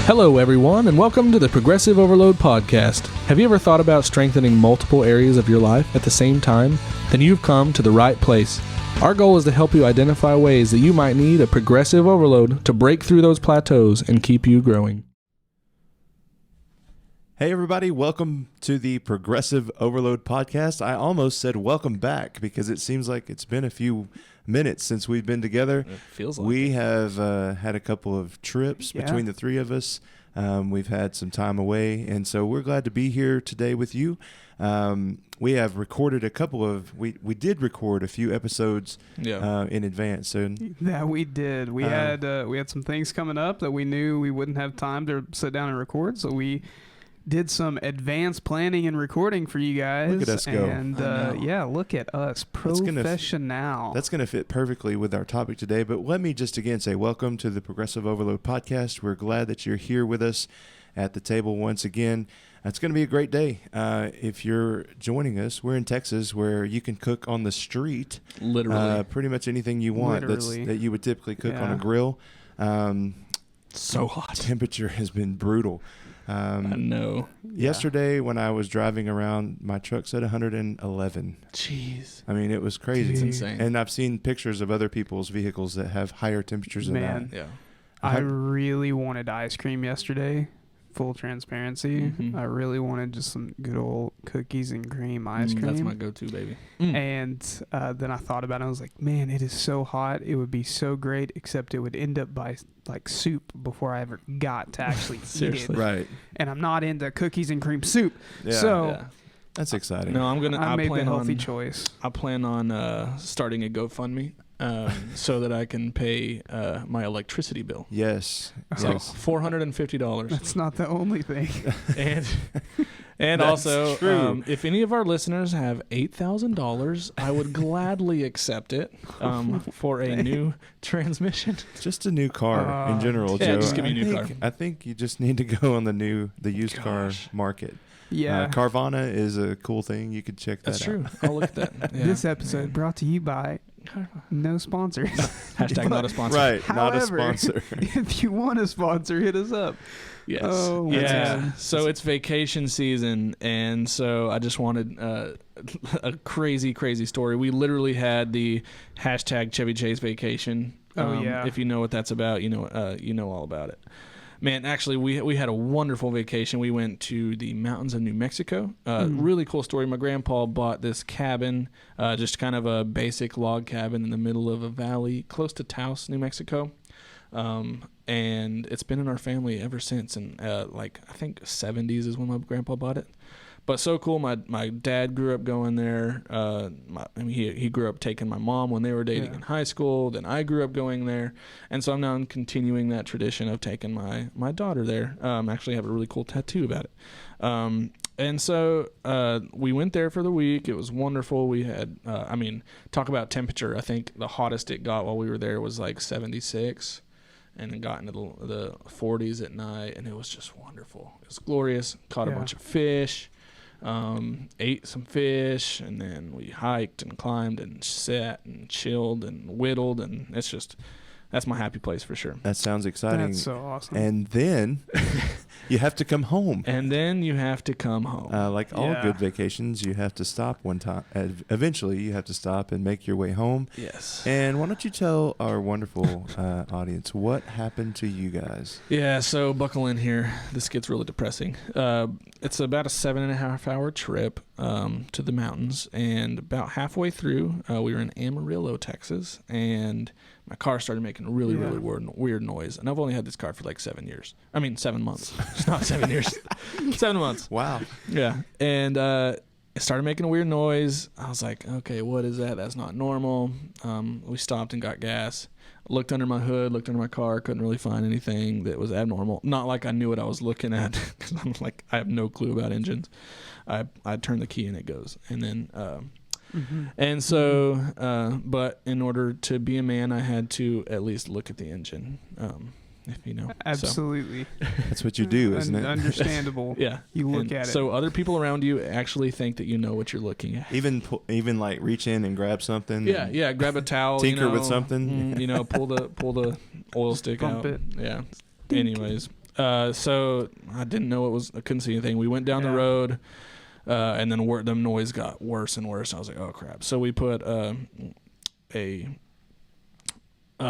Hello, everyone, and welcome to the Progressive Overload Podcast. Have you ever thought about strengthening multiple areas of your life at the same time? Then you've come to the right place. Our goal is to help you identify ways that you might need a progressive overload to break through those plateaus and keep you growing. Hey, everybody. Welcome to the Progressive Overload Podcast. I almost said welcome back because it seems like it's been a few minutes since we've been together. It feels like we have had a couple of trips between the three of us. We've had some time away, and so we're glad to be here today with you. We have recorded we did record a few episodes in advance. So that we did. We had some things coming up that we knew we wouldn't have time to sit down and record, so we did some advanced planning and recording for you guys. Look at us go. And look at us. Professional. That's going to fit perfectly with our topic today. But let me just again say welcome to the Progressive Overload Podcast. We're glad that you're here with us at the table once again. It's going to be a great day. If you're joining us, we're in Texas where you can cook on the street. Literally. Pretty much anything you want that you would typically cook on a grill. So hot. Temperature has been brutal. I know. Yesterday when I was driving around, my truck said 111. Jeez. I mean, it was crazy. It's insane. And I've seen pictures of other people's vehicles that have higher temperatures than that. Yeah. I really wanted ice cream yesterday. Full transparency. Mm-hmm. I really wanted just some good old cookies and cream ice cream. That's my go-to, baby. And then I thought about it. I was like, man, it is so hot. It would be so great, except it would end up by like soup before I ever got to actually eat it. Right. And I'm not into cookies and cream soup. Yeah. So that's exciting. No, I made the healthy choice. I plan on starting a GoFundMe so that I can pay my electricity bill. Yes. So $450. That's not the only thing. And That's also, true. if any of our listeners have $8,000, I would gladly accept it for a new transmission. Just a new car in general, Joe. Yeah, just give me a new car. I think you just need to go on the used car market. Yeah. Carvana is a cool thing. You could check that out. That's true. I'll look at that. Yeah. This episode brought to you by no sponsors. Hashtag not a sponsor. Right. However, not a sponsor. If you want a sponsor, hit us up. Yes. Oh, yeah. So it's vacation season, and so I just wanted a crazy, crazy story. We literally had the hashtag Chevy Chase vacation. If you know what that's about, you know all about it. Man, actually, we had a wonderful vacation. We went to the mountains of New Mexico. Really cool story. My grandpa bought this cabin, just kind of a basic log cabin in the middle of a valley close to Taos, New Mexico. And it's been in our family ever since. And I think 70s is when my grandpa bought it. But so cool. My dad grew up going there. He grew up taking my mom when they were dating in high school. Then I grew up going there. And so I'm continuing that tradition of taking my daughter there. Actually have a really cool tattoo about it. And so we went there for the week. It was wonderful. We had, talk about temperature. I think the hottest it got while we were there was like 76. And it got into the 40s at night. And it was just wonderful. It was glorious. Caught a bunch of fish. Ate some fish, and then we hiked and climbed and sat and chilled and whittled, and that's my happy place for sure. That sounds exciting. That's so awesome. And then you have to come home. Like all good vacations, you have to stop one time. Eventually, you have to stop and make your way home. Yes. And why don't you tell our wonderful audience what happened to you guys? Yeah, so buckle in here. This gets really depressing. It's about a 7.5-hour trip to the mountains, and about halfway through, we were in Amarillo, Texas, and my car started making a really weird noise. And I've only had this car for like 7 years. 7 months. It's not 7 years. 7 months. Wow. Yeah. And it started making a weird noise. I was like, okay, what is that? That's not normal. We stopped and got gas. Looked under my hood, looked under my car, couldn't really find anything that was abnormal. Not like I knew what I was looking at, because I'm like, I have no clue about engines. I turn the key and it goes. And then... And so, but in order to be a man, I had to at least look at the engine. if you know. Absolutely. So. That's what you do, isn't it? Understandable. Yeah. You look at it. So other people around you actually think that you know what you're looking at. Even like reach in and grab something. Yeah. Grab a towel. Tinker with something. Pull the oil stick Bump out. it. Yeah. Anyways, so I didn't know I couldn't see anything. We went down the road, and then the noise got worse and worse. I was like, oh crap. So we put a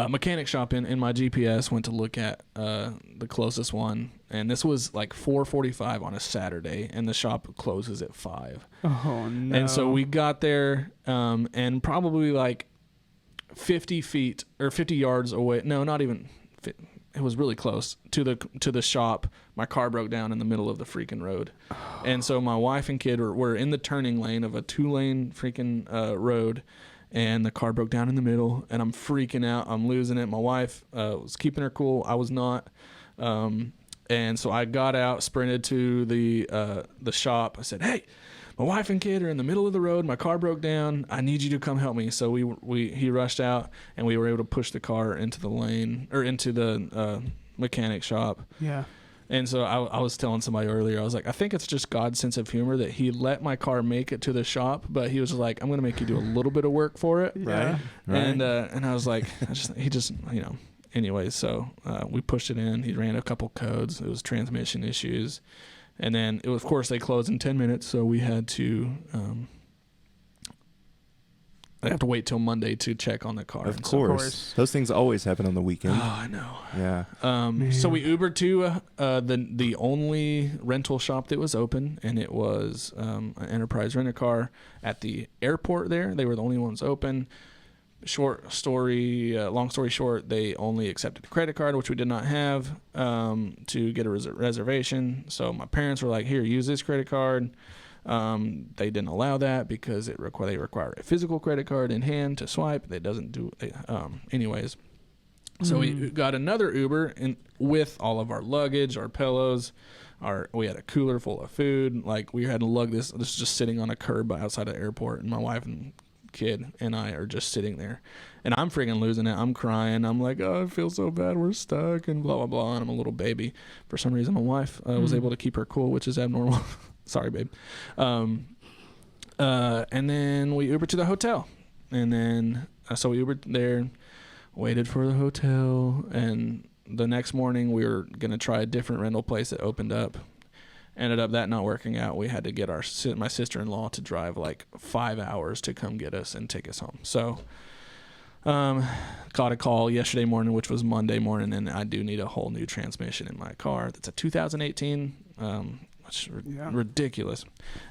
mechanic shop in my GPS, went to look at the closest one, and this was like 4:45 on a Saturday, and the shop closes at 5. Oh no. And so we got there, and probably like 50 feet or 50 yards away, no, not even, it was really close to the shop, my car broke down in the middle of the freaking road. And so my wife and kid were in the turning lane of a 2-lane freaking road, and the car broke down in the middle, and I'm freaking out. I'm losing it. My wife was keeping her cool. I was not. And so I got out, sprinted to the shop. I said, hey, my wife and kid are in the middle of the road. My car broke down. I need you to come help me. So he rushed out, and we were able to push the car into the lane, or into the mechanic shop. Yeah. And so I was telling somebody earlier, I was like, I think it's just God's sense of humor that he let my car make it to the shop, but he was like, I'm going to make you do a little bit of work for it. Yeah. Right. And I was like, he just, anyways, so we pushed it in. He ran a couple codes. It was transmission issues. And then, of course, they closed in 10 minutes, so we had to I have to wait till Monday to check on the car. Of course. Those things always happen on the weekend. Oh, I know. Yeah. So we Ubered to the only rental shop that was open, and it was an Enterprise Rent-A-Car at the airport there. They were the only ones open. Long story short, they only accepted a credit card, which we did not have, to get a reservation. So my parents were like, here, use this credit card. They didn't allow that because they require a physical credit card in hand to swipe. They doesn't do anyways. So we got another Uber with all of our luggage, our pillows, we had a cooler full of food. Like, we had to lug this is just sitting on a curb outside of the airport, and my wife and kid and I are just sitting there, and I'm freaking losing it. I'm crying. I'm like, oh, I feel so bad. We're stuck and blah blah blah. And I'm a little baby. For some reason, my wife was able to keep her cool, which is abnormal. Sorry, babe. And then we Ubered to the hotel, and then so we Ubered there, waited for the hotel, and the next morning we were gonna try a different rental place that opened up. Ended up that not working out. We had to get my sister-in-law to drive like 5 hours to come get us and take us home. So got a call yesterday morning, which was Monday morning, and I do need a whole new transmission in my car. That's a 2018, which is ridiculous.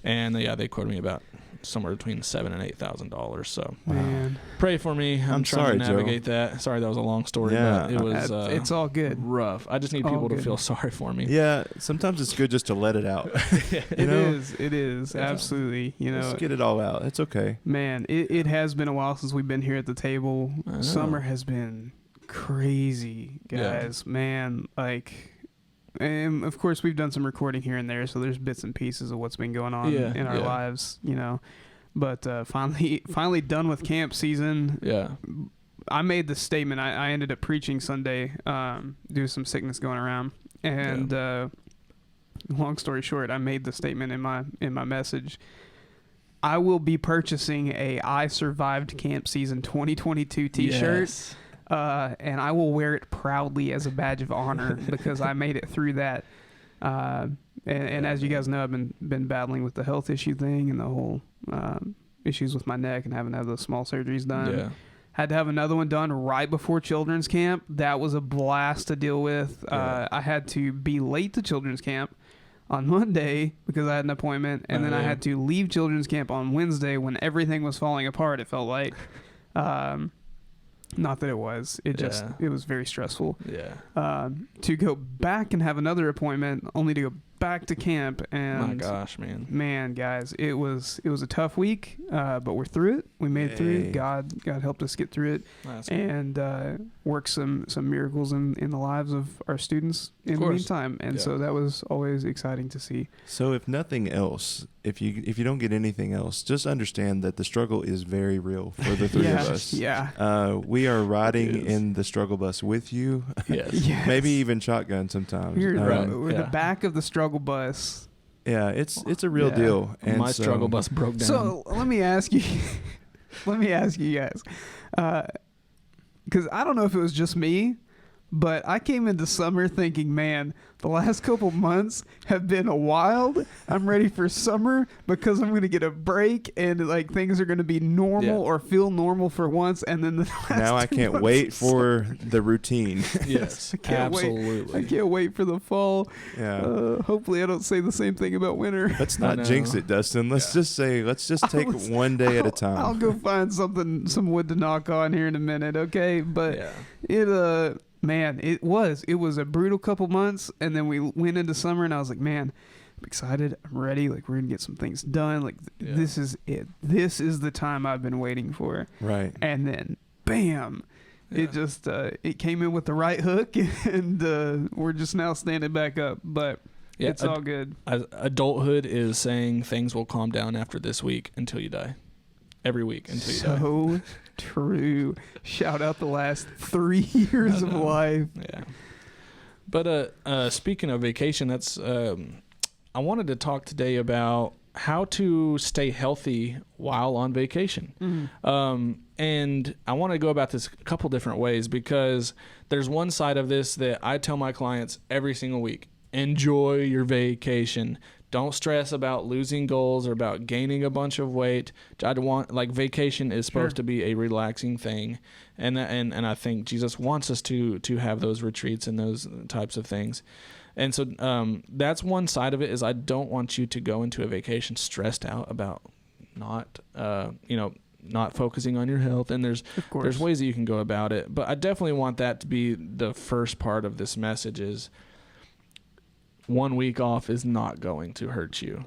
And they quoted me about somewhere between $7,000 and $8,000. So man, pray for me. I'm trying to navigate that. Sorry, that was a long story, but it was it's all good. Rough. I just need people to feel sorry for me. Yeah, sometimes it's good just to let it out. It is absolutely. Just get it all out. It's okay. Man, it has been a while since we've been here at the table. Summer has been crazy, guys. Yeah. Man, and of course we've done some recording here and there, so there's bits and pieces of what's been going on in our lives, but finally done with camp season. I made the statement. I ended up preaching Sunday due to some sickness going around, and long story short, I made the statement in my message. I will be purchasing a I Survived Camp Season 2022 t-shirt. Yes. And I will wear it proudly as a badge of honor because I made it through that. And as you guys know, I've been battling with the health issue thing and the whole issues with my neck and having to have those small surgeries done. Yeah. Had to have another one done right before children's camp. That was a blast to deal with. Yeah. I had to be late to children's camp on Monday because I had an appointment, and then I had to leave children's camp on Wednesday when everything was falling apart, it felt like. Not that it was. It was very stressful. Yeah. To go back and have another appointment, only to go back to camp, and my gosh, man, guys, it was a tough week, but we're through it. We made it through. God helped us get through it, and work some miracles in the lives of our students in the meantime. And so that was always exciting to see. So if nothing else, if you don't get anything else, just understand that the struggle is very real for the three of us. Yeah. We are riding in the struggle bus with you. Yes. Maybe even shotgun sometimes. We're in the back of the struggle bus. Yeah, it's a real deal. And my struggle bus broke down. So let me ask you guys, because I don't know if it was just me, but I came into summer thinking, man, the last couple months have been a wild. I'm ready for summer because I'm going to get a break and like things are going to be normal or feel normal for once. And then now I can't wait for the routine. Yes, absolutely. I can't wait for the fall. Yeah. Hopefully I don't say the same thing about winter. Let's not jinx it, Dustin. Let's just take one day at a time. I'll go find some wood to knock on here in a minute. Okay. But man, it was a brutal couple months, and then we went into summer, and I was like, man, I'm excited. I'm ready. Like, we're going to get some things done. Like, this is it. This is the time I've been waiting for. Right. And then, bam, it just, it came in with the right hook, and we're just now standing back up. But it's all good. Adulthood is saying things will calm down after this week until you die. Every week until you die. So true. Shout out the last 3 years of life. Yeah. But speaking of vacation, that's I wanted to talk today about how to stay healthy while on vacation. Mm-hmm. And I want to go about this a couple different ways, because there's one side of this that I tell my clients every single week: enjoy your vacation. Don't stress about losing goals or about gaining a bunch of weight. Vacation is supposed to be a relaxing thing, and I think Jesus wants us to have those retreats and those types of things. And so that's one side of it, is I don't want you to go into a vacation stressed out about not focusing on your health. And there's ways that you can go about it, but I definitely want that to be the first part of this message. Is 1 week off is not going to hurt you.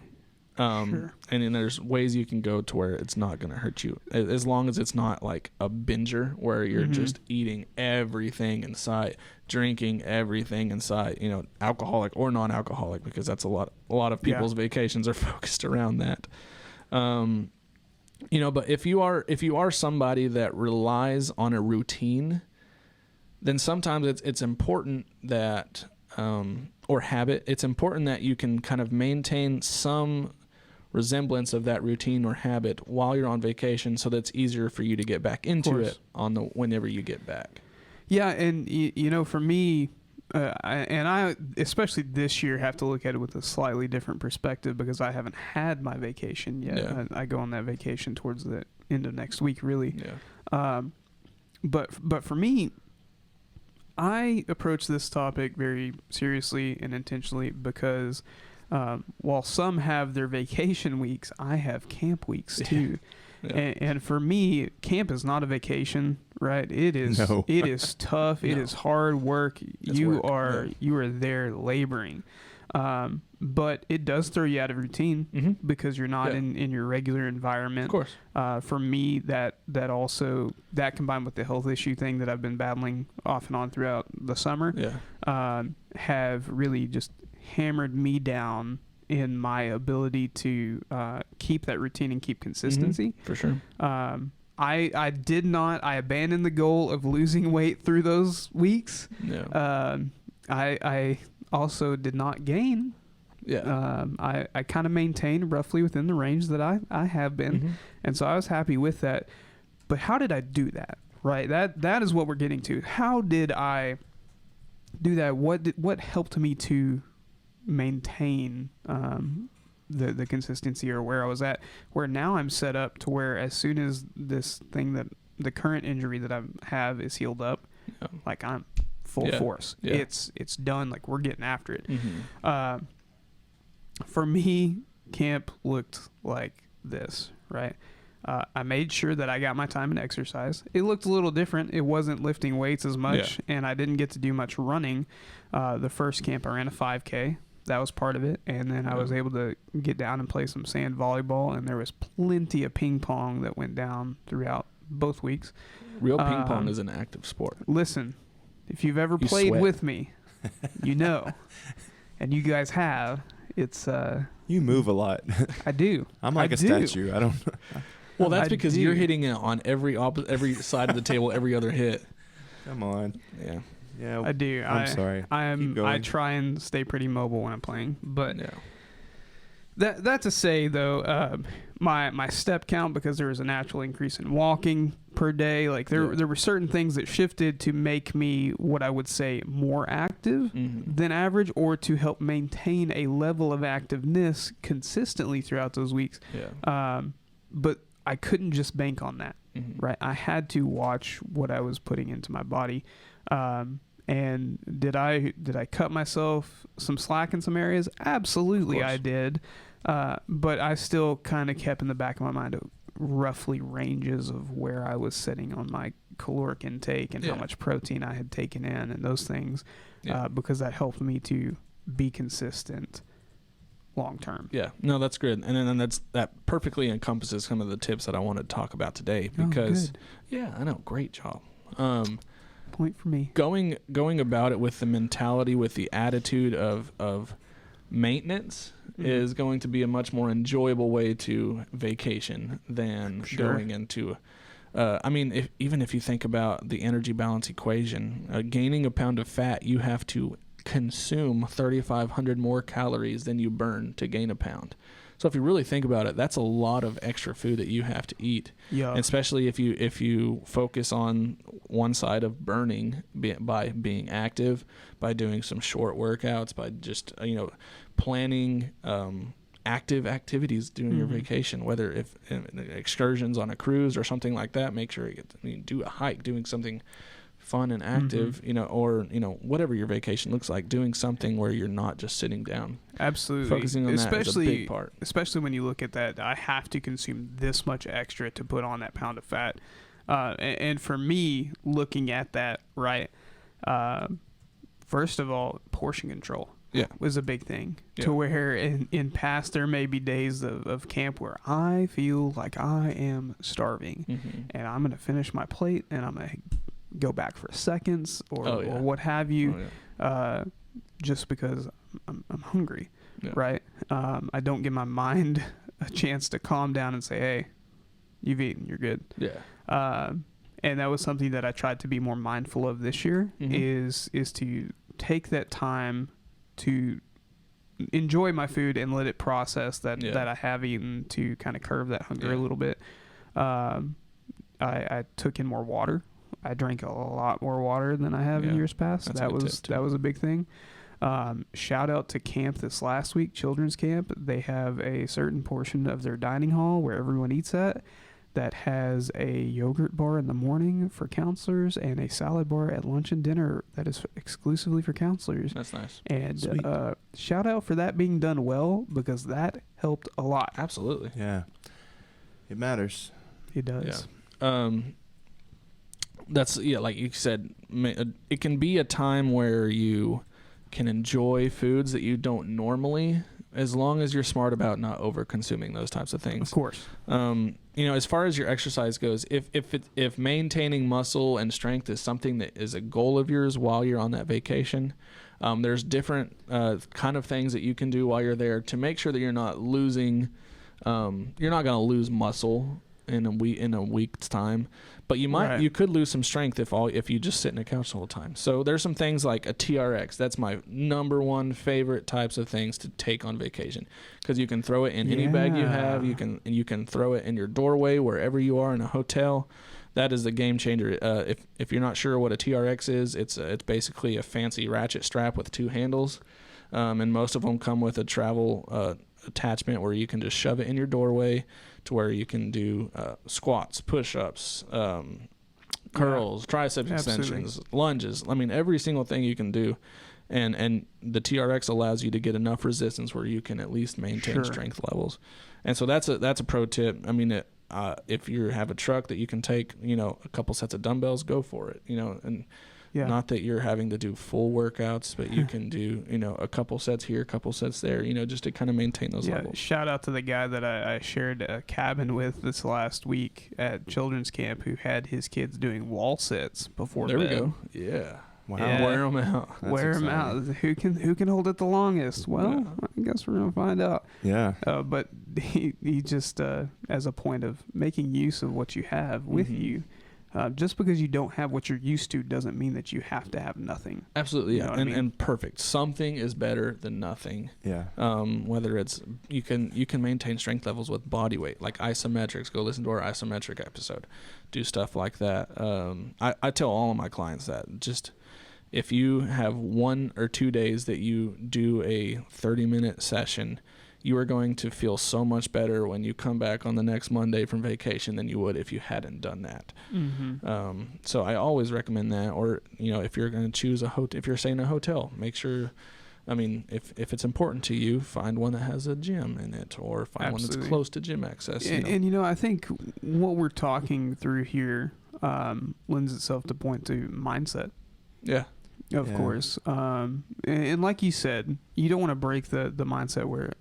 And then there's ways you can go to where it's not going to hurt you, as long as it's not like a binger where you're just eating everything in sight, drinking everything in sight, alcoholic or non-alcoholic, because that's a lot of people's vacations are focused around that. But if you are somebody that relies on a routine, then sometimes it's important that or habit, it's important that you can kind of maintain some resemblance of that routine or habit while you're on vacation, so that's easier for you to get back into it whenever you get back. Yeah, and for me, I especially this year have to look at it with a slightly different perspective, because I haven't had my vacation yet. Yeah. I go on that vacation towards the end of next week, really. Yeah. But for me, I approach this topic very seriously and intentionally, because while some have their vacation weeks, I have camp weeks too. Yeah. And for me, camp is not a vacation, right? It is. No. It is tough. No. It is hard work. You are there laboring. But it does throw you out of routine because you're not in your regular environment. Of course. For me, that also, that combined with the health issue thing that I've been battling off and on throughout the summer, have really just hammered me down in my ability to keep that routine and keep consistency. For sure. I abandoned the goal of losing weight through those weeks. Yeah. I also did not gain. Yeah. I kind of maintained roughly within the range that I have been. And so I was happy with that. But how did I do that? Right? That is what we're getting to. How did I do that? What helped me to maintain the consistency, or where I was at, where now I'm set up to where as soon as this thing, that the current injury that I have is healed up, like I'm full force. Yeah. It's done. Like, we're getting after it. For me, camp looked like this, right? I made sure that I got my time in exercise. It looked a little different. It wasn't lifting weights as much, and I didn't get to do much running. The first camp, I ran a 5K. that was part of it. And then I was able to get down and play some sand volleyball, and there was plenty of ping pong that went down throughout both weeks. Real ping pong is an active sport. Listen, if you've ever played with me, you know, and you guys have, it's you move a lot. I do. I'm like a statue. I don't. Well, that's because you're hitting it on every side of the table, every other hit. Come on. Yeah. Yeah. I do. I'm sorry. I try and stay pretty mobile when I'm playing, but that to say though, my step count, because there was a natural increase in walking per day, like there were certain things that shifted to make me what I would say more active than average, or to help maintain a level of activeness consistently throughout those weeks. But I couldn't just bank on that, right? I had to watch what I was putting into my body. And did I cut myself some slack in some areas? Absolutely, I did. But I still kind of kept in the back of my mind roughly ranges of where I was sitting on my caloric intake and how much protein I had taken in and those things, because that helped me to be consistent long term. Yeah, no, that's good. And then that perfectly encompasses some of the tips that I wanted to talk about today, because I know, great job. Point for me. Going about it with the mentality, with the attitude of maintenance is going to be a much more enjoyable way to vacation than going into even if you think about the energy balance equation, gaining a pound of fat, you have to consume 3,500 more calories than you burn to gain a pound. So if you really think about it, that's a lot of extra food that you have to eat. Yeah. Especially if you focus on one side of burning by being active, by doing some short workouts, by just planning active activities during your vacation, whether if excursions on a cruise or something like that. Make sure you do a hike, doing something fun and active, or whatever your vacation looks like, doing something where you're not just sitting down. Absolutely. Focusing on that is a big part. Especially when you look at that, I have to consume this much extra to put on that pound of fat. And for me, looking at that, right, first of all, portion control was a big thing. To where in past, there may be days of camp where I feel like I am starving, and I'm going to finish my plate, and I'm going to go back for seconds or what have you, just because I'm hungry, right? I don't give my mind a chance to calm down and say, hey, you've eaten, you're good. And that was something that I tried to be more mindful of this year, is to take that time to enjoy my food and let it process that I have eaten, to kind of curb that hunger a little bit. I took in more water. I drank a lot more water than I have in years past. That was a big thing. Shout out to camp this last week, children's camp. They have a certain portion of their dining hall where everyone eats at that has a yogurt bar in the morning for counselors and a salad bar at lunch and dinner that is exclusively for counselors. That's nice. And shout out for that being done well, because that helped a lot. Absolutely. Yeah. It matters. It does. Yeah. That's like you said, it can be a time where you can enjoy foods that you don't normally, as long as you're smart about not over consuming those types of things. Of course. As far as your exercise goes, if maintaining muscle and strength is something that is a goal of yours while you're on that vacation, there's different kind of things that you can do while you're there to make sure that you're not losing. You're not going to lose muscle in a week's time, but you could lose some strength if you just sit in a couch the whole time. So there's some things like a TRX. That's my number one favorite types of things to take on vacation, because you can throw it in any bag you have. You can throw it in your doorway wherever you are in a hotel. That is the game changer. If you're not sure what a TRX is, it's basically a fancy ratchet strap with two handles, and most of them come with a travel attachment where you can just shove it in your doorway, to where you can do squats, push-ups, curls, tricep extensions, lunges. I mean, every single thing you can do. And the TRX allows you to get enough resistance where you can at least maintain strength levels. And so that's a pro tip. I mean, if you have a truck that you can take, a couple sets of dumbbells, go for it. And Yeah. Not that you're having to do full workouts, but you can do, a couple sets here, a couple sets there, just to kind of maintain those levels. Shout out to the guy that I shared a cabin with this last week at children's camp who had his kids doing wall sits before there bed. we go. Yeah. Wow. Yeah. Wear them out. Wear them out. Who can hold it the longest? Well, I guess we're gonna find out. Yeah. But he just as a point of making use of what you have with you. Just because you don't have what you're used to doesn't mean that you have to have nothing. Absolutely, yeah, and perfect. Something is better than nothing. Yeah. Whether it's you can maintain strength levels with body weight, like isometrics. Go listen to our isometric episode. Do stuff like that. I tell all of my clients that just if you have 1 or 2 days that you do a 30-minute session, you are going to feel so much better when you come back on the next Monday from vacation than you would if you hadn't done that. So I always recommend that. Or, if you're going to choose if you're staying in a hotel, make sure, if it's important to you, find one that has a gym in it, or find one that's close to gym access. And I think what we're talking through here lends itself to point to mindset. Yeah. Of course. And like you said, you don't want to break the mindset where,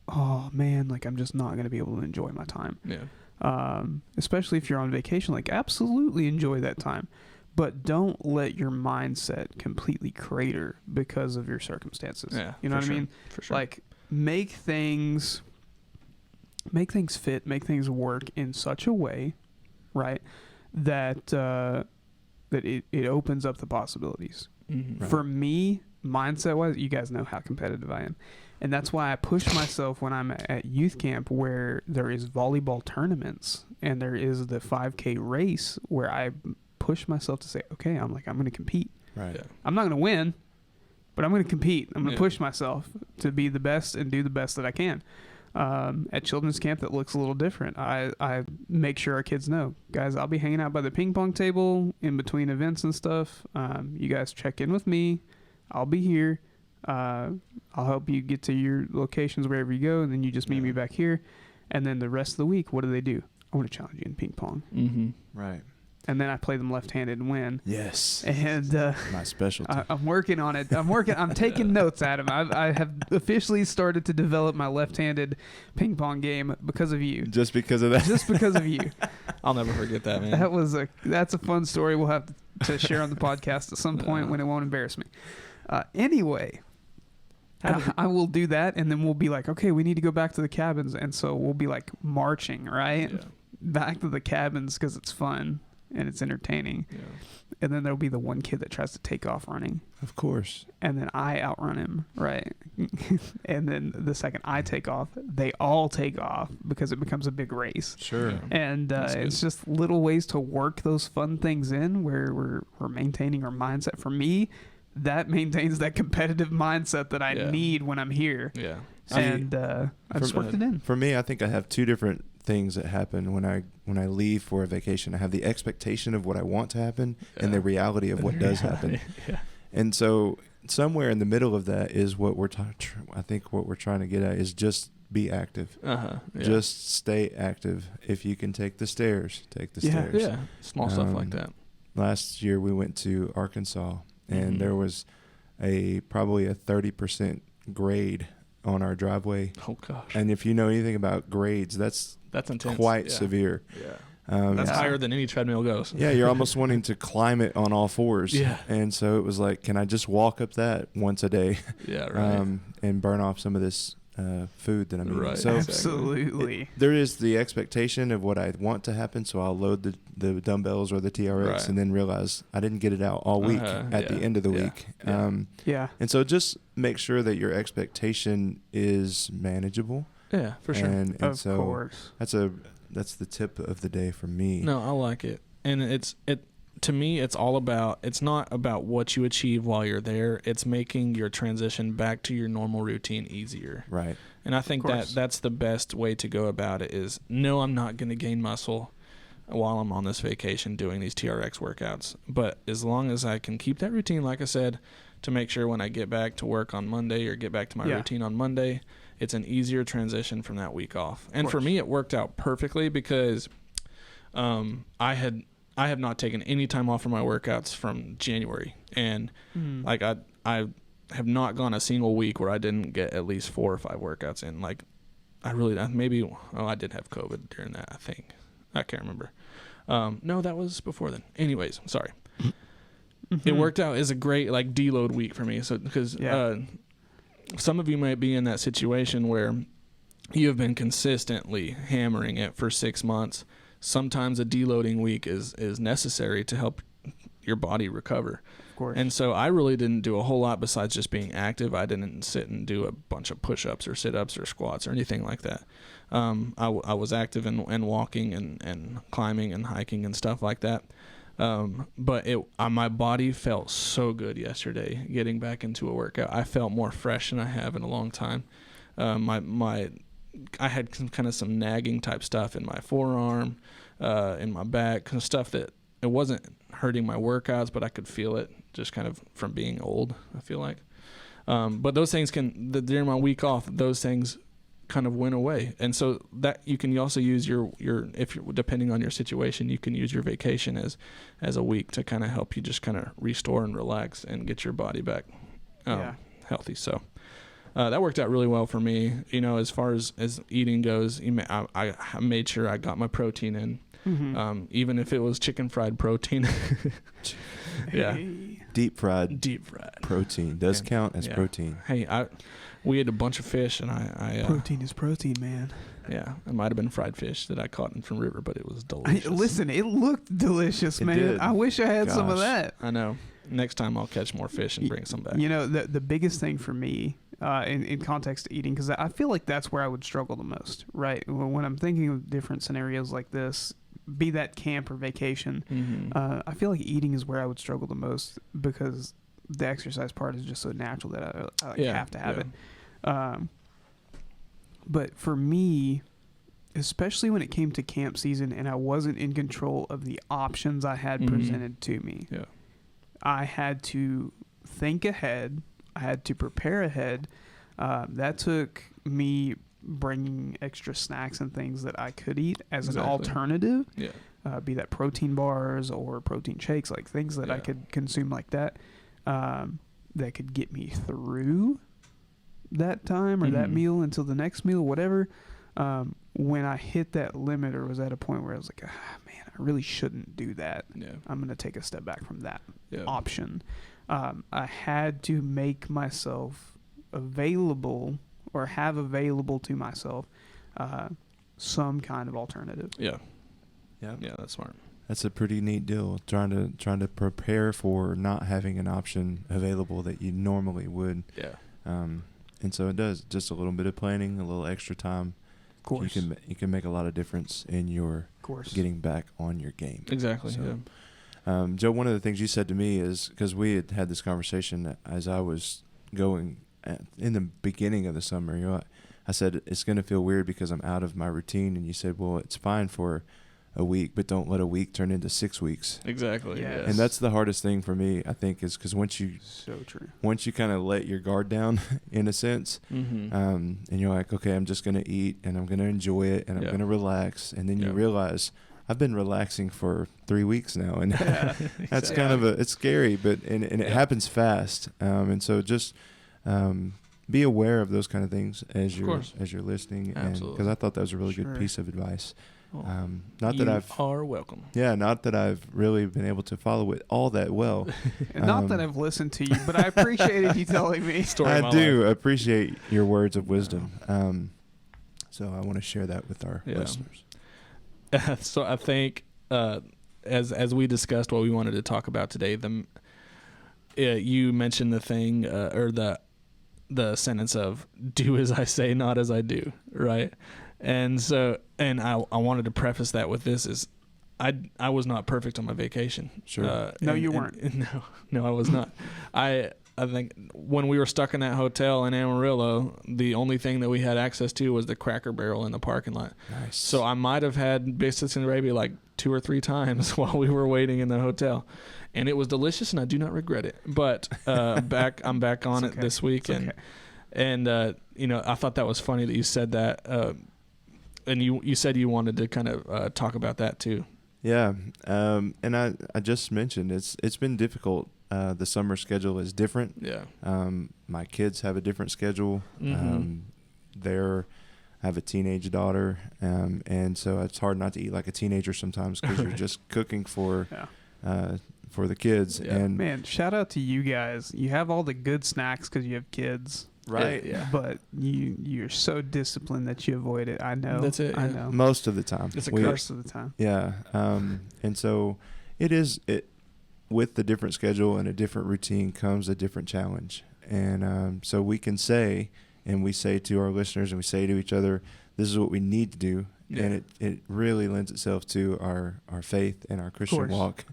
oh man, like I'm just not going to be able to enjoy my time. Yeah. Especially if you're on vacation, like absolutely enjoy that time, but don't let your mindset completely crater because of your circumstances. Yeah, you know what I mean? For sure. Like make things fit, make things work in such a way, right, that that it opens up the possibilities. Mm-hmm. Right. For me, mindset wise, you guys know how competitive I am. And that's why I push myself when I'm at youth camp where there is volleyball tournaments and there is the 5K race where I push myself to say, okay, I'm going to compete. Right. Yeah. I'm not going to win, but I'm going to compete. I'm going to Yeah. push myself to be the best and do the best that I can. At children's camp, that looks a little different. I make sure our kids know, guys, I'll be hanging out by the ping pong table in between events and stuff. You guys check in with me. I'll be here. I'll help you get to your locations wherever you go, and then you just meet me back here. And then the rest of the week, what do? I want to challenge you in ping pong. Mm-hmm. Right. And then I play them left-handed and win. Yes. And My specialty. I'm working on it. I'm taking notes, Adam. I have officially started to develop my left-handed ping pong game because of you. Just because of that. Just because of you. I'll never forget that, man. That's a fun story we'll have to share on the podcast at some point when it won't embarrass me. Anyway, I will do that, and then we'll be like, okay, we need to go back to the cabins, and so we'll be like marching, right? Yeah. Back to the cabins because it's fun and it's entertaining. Yeah. And then there'll be the one kid that tries to take off running. Of course. And then I outrun him, right? And then the second I take off, they all take off because it becomes a big race. Sure. Yeah. And it's just little ways to work those fun things in where we're maintaining our mindset. For me, that maintains that competitive mindset that I need when I'm here. Yeah. And I just worked it in. For me, I think I have two different things that happen when I leave for a vacation. I have the expectation of what I want to happen and the reality of what does happen. Yeah. And so somewhere in the middle of that is what I think what we're trying to get at is just be active. Yeah. Just stay active. If you can take the stairs, take the stairs. Yeah. Small stuff like that. Last year we went to Arkansas and there was probably a 30% grade on our driveway. Oh gosh. And if you know anything about grades, that's intense. quite severe. Yeah. That's higher than any treadmill goes. Yeah, you're almost wanting to climb it on all fours. Yeah. And so it was like, can I just walk up that once a day? Yeah, right. And burn off some of this food that I'm eating. Right. So Absolutely. there is the expectation of what I want to happen, so I'll load the dumbbells or the TRX and then realize I didn't get it out all week at the end of the week. And so just make sure that your expectation is manageable. Yeah, for sure. And of so course. that's the tip of the day for me. No, I like it. And to me, it's not about what you achieve while you're there. It's making your transition back to your normal routine easier. Right. And I think that's the best way to go about it is, no, I'm not going to gain muscle while I'm on this vacation doing these TRX workouts. But as long as I can keep that routine, like I said, to make sure when I get back to work on Monday or get back to my routine on Monday, it's an easier transition from that week off. And for me, it worked out perfectly because I I have not taken any time off from my workouts from January, and like I have not gone a single week where I didn't get at least 4 or 5 workouts in. Like I did have COVID during that. I think I can't remember. No, that was before then. Anyways, sorry. It worked out as a great like deload week for me. So because some of you might be in that situation where you have been consistently hammering it for 6 months. Sometimes a deloading week is necessary to help your body recover. Of course. And so I really didn't do a whole lot besides just being active. I didn't sit and do a bunch of push-ups or sit-ups or squats or anything like that. I was active and walking and climbing and hiking and stuff like that. But my body felt so good yesterday getting back into a workout. I felt more fresh than I have in a long time. I had some nagging type stuff in my forearm, in my back, kind of stuff that it wasn't hurting my workouts, but I could feel it just kind of from being old, I feel like. But those things during my week off, those things kind of went away. And so that you can also use your if you're depending on your situation, you can use your vacation as a week to kind of help you just kind of restore and relax and get your body back healthy. So that worked out really well for me. As far as eating goes, I made sure I got my protein in, even if it was chicken fried protein. Yeah, deep fried protein does count as protein. Hey, we had a bunch of fish, and I protein is protein, man. Yeah, it might have been fried fish that I caught from river, but it was delicious. Listen, it looked delicious, man. Did. I wish I had some of that. I know. Next time I'll catch more fish and bring some back. The biggest thing for me in context to eating, because I feel like that's where I would struggle the most, right? When I'm thinking of different scenarios like this, be that camp or vacation, I feel like eating is where I would struggle the most because the exercise part is just so natural that I have to have it. But for me, especially when it came to camp season and I wasn't in control of the options I had presented to me, I had to think ahead. I had to prepare ahead. That took me bringing extra snacks and things that I could eat as an alternative, be that protein bars or protein shakes, like things that I could consume like that, that could get me through that time or that meal until the next meal, whatever. When I hit that limit or was at a point where I was like, man, I really shouldn't do that. I'm going to take a step back from that option. I had to make myself available or have available to myself some kind of alternative. Yeah, that's smart. That's a pretty neat deal. Trying to prepare for not having an option available that you normally would. Yeah. And so it does just a little bit of planning, a little extra time. Of course, you can make a lot of difference in your getting back on your game. Exactly. So, Joe, one of the things you said to me is because we had this conversation as I was going in the beginning of the summer. I said it's going to feel weird because I'm out of my routine, and you said, well, it's fine for a week, but don't let a week turn into 6 weeks. Exactly. Yes. And that's the hardest thing for me, I think, is because once you kind of let your guard down in a sense, and you're like, okay, I'm just going to eat and I'm going to enjoy it and I'm going to relax. And then you realize I've been relaxing for 3 weeks now. And that's kind of it's scary, but it happens fast. And so just, be aware of those kind of things as you're listening. Absolutely. Because I thought that was a really good piece of advice. You are welcome. Yeah, not that I've really been able to follow it all that well. Not that I've listened to you, but I appreciated you telling me. I do appreciate your words of wisdom. So I want to share that with our listeners. So I think as we discussed what we wanted to talk about today, you mentioned the thing or the sentence of "do as I say, not as I do," right? And so, I wanted to preface that with this is, I was not perfect on my vacation. Sure. No, you weren't. No, I was not. I think when we were stuck in that hotel in Amarillo, the only thing that we had access to was the Cracker Barrel in the parking lot. Nice. So I might have had biscuits and gravy like 2 or 3 times while we were waiting in the hotel. And it was delicious, and I do not regret it. But I'm back on it this week, and I thought that was funny that you said that. And you said you wanted to kind of talk about that too. Yeah. And I just mentioned it's been difficult. The summer schedule is different. Yeah. My kids have a different schedule. Mm-hmm. I have a teenage daughter, and so it's hard not to eat like a teenager sometimes because you're just cooking for the kids. Yeah. And man, shout out to you guys. You have all the good snacks because you have kids. right, Yeah. But you're so disciplined that you avoid it. I know. That's it, I yeah. know. most of the time. It's a Most of the time. Yeah. And so it with the different schedule and a different routine comes a different challenge. And so we can say, and we say to our listeners and we say to each other, this is what we need to do. Yeah. And it really lends itself to our faith and our Christian course. walk.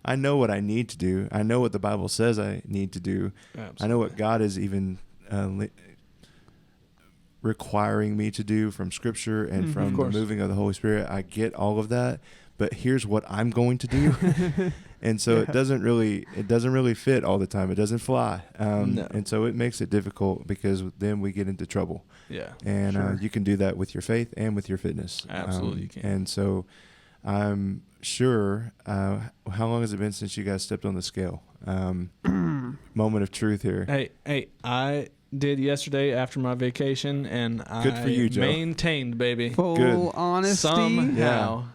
I know what I need to do. I know what the Bible says I need to do. Absolutely. I know what God is even requiring me to do from Scripture and from the moving of the Holy Spirit. I get all of that, but here's what I'm going to do. And so it doesn't really fit all the time. It doesn't fly. No. And so it makes it difficult because then we get into trouble. Yeah. And Sure. you can do that with your faith and with your fitness. Absolutely you can. And so I'm sure, how long has it been since you guys stepped on the scale? Moment of truth here. Hey, I did yesterday after my vacation, and Good I for you, Joe. maintained, baby. Full Good. honesty. Somehow.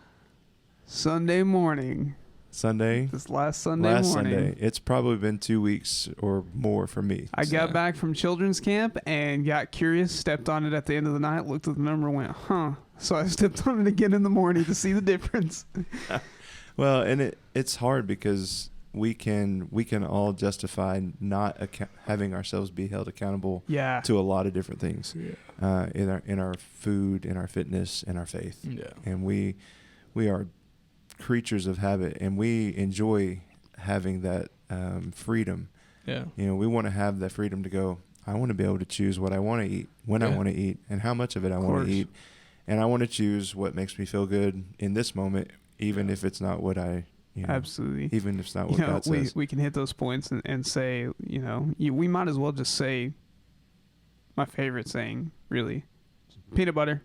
Sunday morning. Sunday? This last Sunday morning. Sunday. It's probably been 2 weeks or more for me. I got back from children's camp and got curious, stepped on it at the end of the night, looked at the number and went, huh. So I stepped on it again in the morning to see the difference. Well, and it's hard because we can all justify not having ourselves be held accountable Yeah. to a lot of different things. Yeah. In our food, in our fitness, in our faith. Yeah. And we are creatures of habit, and we enjoy having that freedom. Yeah. You know, we want to have that freedom to go, I want to be able to choose what I want to eat, when I want to eat, and how much of it I want to eat. And I want to choose what makes me feel good in this moment, even if it's not what I, Absolutely. even if it's not what God says. We can hit those points and say, we might as well just say my favorite saying, really, peanut butter.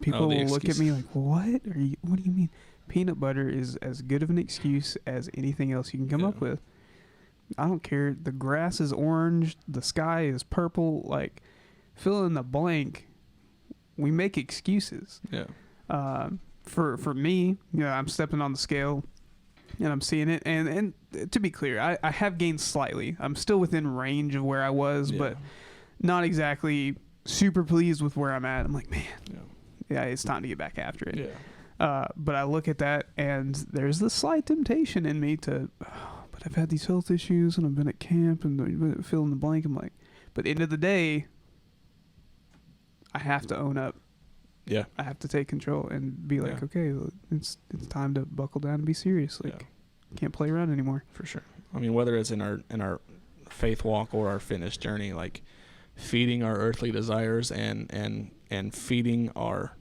People will look at me like, what do you mean? Peanut butter is as good of an excuse as anything else you can come up with. I don't care. The grass is orange. The sky is purple. Like, fill in the blank. We make excuses. Yeah. For me, I'm stepping on the scale and I'm seeing it. And to be clear, I have gained slightly. I'm still within range of where I was, but not exactly super pleased with where I'm at. I'm like, man, it's time to get back after it. Yeah. But I look at that, and there's this slight temptation in me to, but I've had these health issues, and I've been at camp, and fill in the blank. I'm like, but end of the day, I have to own up. Yeah. I have to take control and be like, okay, it's time to buckle down and be serious. Like, can't play around anymore. For sure. I mean, whether it's in our faith walk or our fitness journey, like feeding our earthly desires and feeding our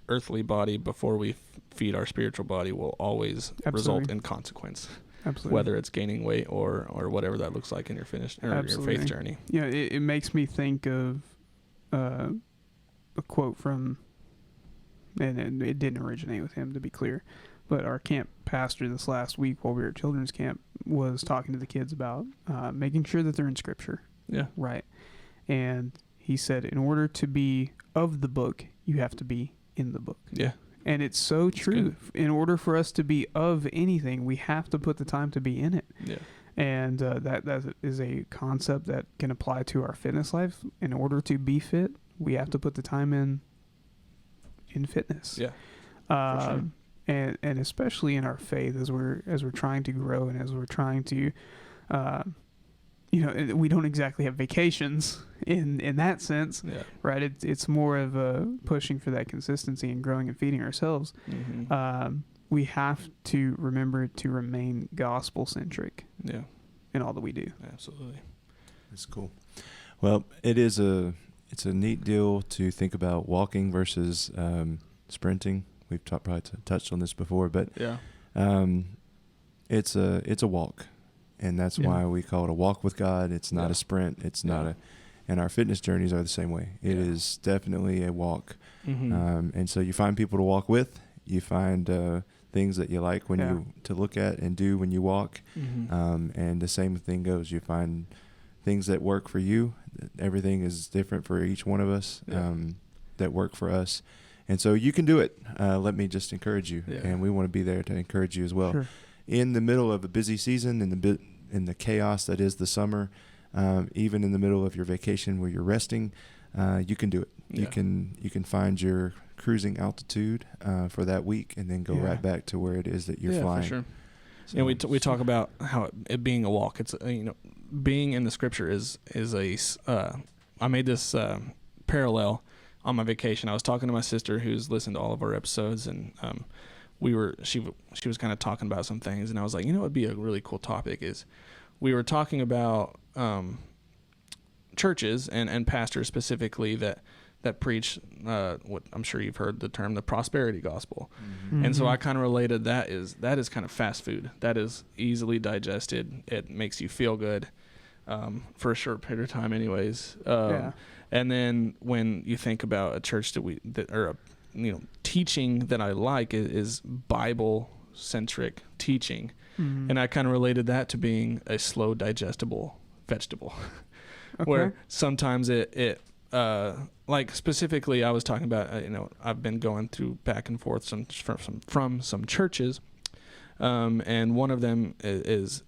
earthly body before we feed our spiritual body will always result in consequence. Absolutely. Whether it's gaining weight or whatever that looks like in your fitness or your faith journey. Yeah, it makes me think of a quote from, and it didn't originate with him, to be clear, but our camp pastor this last week while we were at children's camp was talking to the kids about making sure that they're in Scripture. Yeah. Right. And he said, in order to be of the book, you have to be in the book. Yeah. And it's so true. Good. In order for us to be of anything, we have to put the time to be in it. Yeah. And that is a concept that can apply to our fitness life. In order to be fit, we have to put the time in fitness. Yeah. For sure. And especially in our faith, as we're trying to grow and as we're trying to, we don't exactly have vacations in that sense, right? It's more of a pushing for that consistency and growing and feeding ourselves. Mm-hmm. We have to remember to remain gospel centric. Yeah. In all that we do. Absolutely. That's cool. Well, it's a neat deal to think about walking versus sprinting. We've probably touched on this before, but it's a walk, and that's why we call it a walk with God. It's not a sprint. It's not and our fitness journeys are the same way. It is definitely a walk. Mm-hmm. And so you find people to walk with. You find things that you like when you to look at and do when you walk. And the same thing goes. You find things that work for you. Everything is different for each one of us that work for us. And so you can do it. Let me just encourage you. Yeah. And we want to be there to encourage you as well. Sure. In the middle of a busy season, in the chaos that is the summer, even in the middle of your vacation where you're resting, you can do it. Yeah. You can find your cruising altitude for that week and then go right back to where it is that you're flying. For sure. So, and we talk about how it being a walk. It's being in the Scripture is a. I made this parallel on my vacation. I was talking to my sister who's listened to all of our episodes, and she was kind of talking about some things, and I was like, what would be a really cool topic is we were talking about churches and pastors specifically that preach what I'm sure you've heard the term, the prosperity gospel. Mm-hmm. And so I kind of related that is kind of fast food. That is easily digested. It makes you feel good for a short period of time anyways. And then when you think about a church teaching that I like is Bible-centric teaching. Mm-hmm. And I kind of related that to being a slow digestible vegetable. Okay. Where sometimes it like specifically I was talking about, I've been going through back and forth from some churches, and one of them is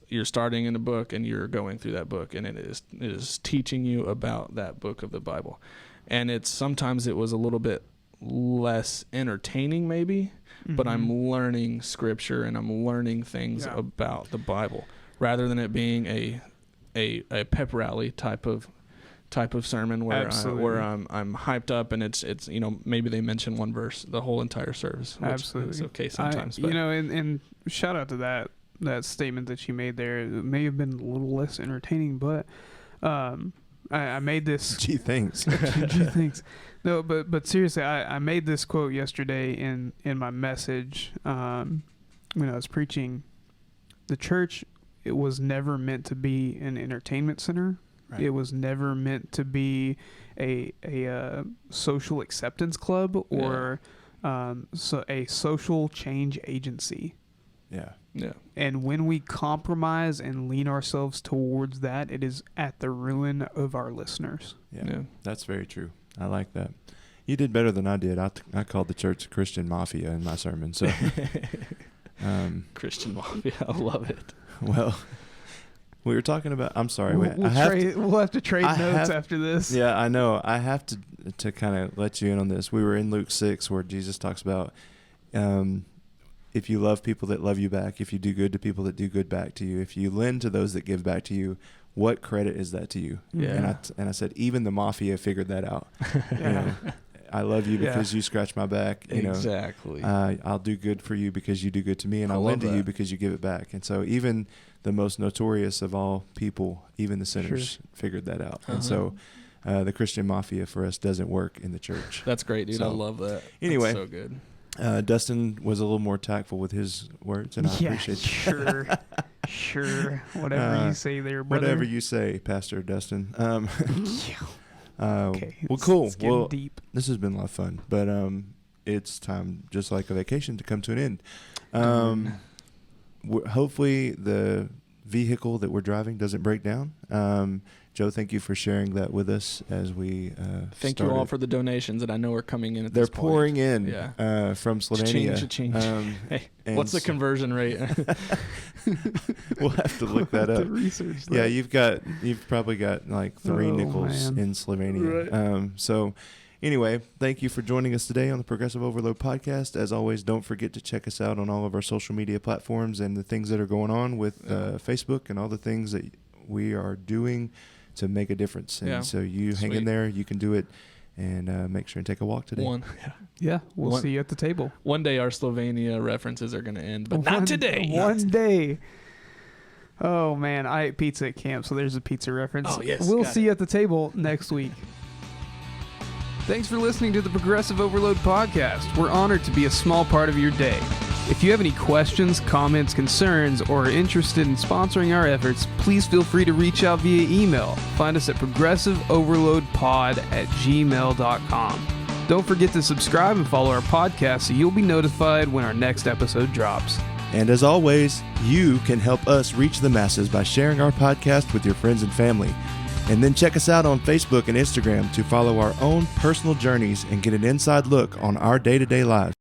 you're starting in a book and you're going through that book, and it is teaching you about that book of the Bible, and sometimes it was a little bit less entertaining maybe, but I'm learning Scripture and I'm learning things about the Bible rather than it being a pep rally type of sermon where I'm hyped up and it's maybe they mention one verse the whole entire service, which Absolutely. Is okay sometimes. And shout out to that statement that you made there. It may have been a little less entertaining, but I made this. Gee, thanks. Gee, thanks. No, but seriously, I made this quote yesterday in my message when I was preaching. The church, it was never meant to be an entertainment center. Right. It was never meant to be a social acceptance club or so a social change agency. Yeah. Yeah. And when we compromise and lean ourselves towards that, it is at the ruin of our listeners. Yeah. That's very true. I like that. You did better than I did. I called the church a Christian mafia in my sermon. So Christian mafia. I love it. Well, we were talking about. I'm sorry. We'll have to trade notes after this. Yeah, I know. I have to kind of let you in on this. We were in Luke 6 where Jesus talks about if you love people that love you back, if you do good to people that do good back to you, if you lend to those that give back to you, what credit is that to you? Yeah. And I said, even the mafia figured that out. Yeah. I love you because you scratch my back. Exactly. I'll do good for you because you do good to me, and I'll lend to you because you give it back. And so even the most notorious of all people, even the sinners, figured that out. And so the Christian mafia for us doesn't work in the church. That's great, dude. I love that. Anyway. That's so good. Dustin was a little more tactful with his words, and I appreciate it. Sure. Whatever you say there, brother. Whatever you say, Pastor Dustin. Okay. Well, cool. Well, deep. This has been a lot of fun, but it's time, just like a vacation, to come to an end. Hopefully the vehicle that we're driving doesn't break down. Joe, thank you for sharing that with us as we Thank you all for the donations that I know are coming in at They're this point. pouring in from Slovenia. Cha-ching. Hey, what's the conversion rate? We'll have to look that up. Research that. Yeah, you've probably got like 3 nickels in Slovenia. Right. So anyway, thank you for joining us today on the Progressive Overload podcast. As always, don't forget to check us out on all of our social media platforms and the things that are going on with Facebook and all the things that we are doing to make a difference. And so you hang in there, you can do it, and make sure and take a walk today. We'll see you at the table. One day our Slovenia references are going to end, but not today. One day. Oh, man, I ate pizza at camp, so there's a pizza reference. Oh, yes. We'll see you at the table next week. Thanks for listening to the Progressive Overload podcast. We're honored to be a small part of your day. If you have any questions, comments, concerns, or are interested in sponsoring our efforts, please feel free to reach out via email. Find us at progressiveoverloadpod@gmail.com. Don't forget to subscribe and follow our podcast so you'll be notified when our next episode drops. And as always, you can help us reach the masses by sharing our podcast with your friends and family. And then check us out on Facebook and Instagram to follow our own personal journeys and get an inside look on our day-to-day lives.